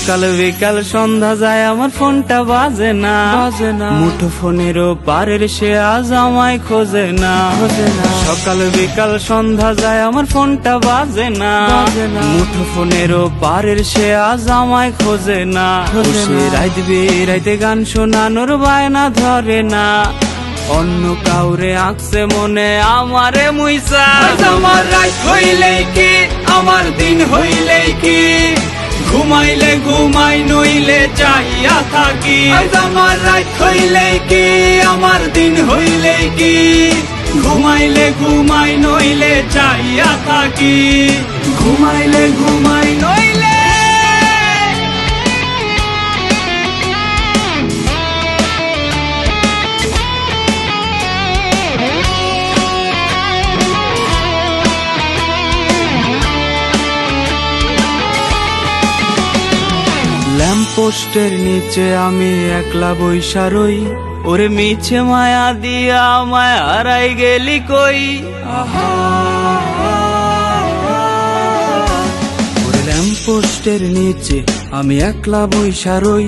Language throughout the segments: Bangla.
সকাল বিকাল সন্ধ্যা যায় আমার ফোনটা বাজে না, মুঠো ফোনেরও পারের সে আজ আমায় খোঁজে না। সকাল বিকাল সন্ধ্যা যায় আমার ফোনটা বাজে না, মুঠো ফোনেরও পারের সে আজ আমায় খোঁজে না। সে রাইত বেরাইতে গান শোনানোর বায়না ধরে না, অন্য কাউরে আঁকছে মনে আমারে মুইসা। আমার রাত হইলেই কি আমার দিন হইলেই কি, ঘুমাইলে ঘুমাই নইলে চাইয়া থাকি। আমার রাত হইলেই কি আমার দিন হইলেই কি, ঘুমাইলে ঘুমাই নইলে চাইয়া থাকি। ঘুমাইলে ঘুমাই নইলে ল্যাম্পপোস্টের নিচে আমি একলা বইসা রই, ওরে মিছে মায়া দিয়া আমায় হারাই গেলি কই। ওরে ল্যাম্পপোস্টের নিচে আমি একলা বইসা রই,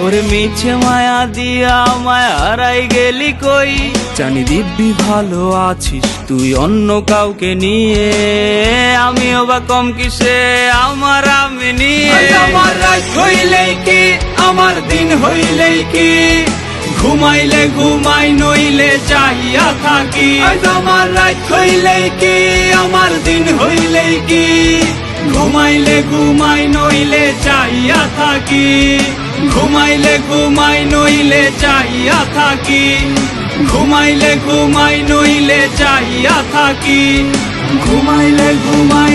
ওরে মিছে মায়া দিয়া আমায় হারাই গেলি কই। জানি দিব্যি ভালো আছিস তুই অন্য কাউকে নিয়ে, আমিও বা কম কিসে আমার আমি নিয়ে। আমার রাত হইলেই কি আমার দিন হইলেই কি, ঘুমাইলে ঘুমাই নইলে চাইয়া থাকি। আমার রাত হইলেই কি আমার দিন হইলেই কি, ঘুমাইলে ঘুমাই নইলে চাইয়া থাকি। ঘুমাইলে ঘুমাই নইলে চাইয়া থাকি। ঘুমাইলে ঘুমাই নইলে চাইয়া থাকি। ঘুমাইলে ঘুমাই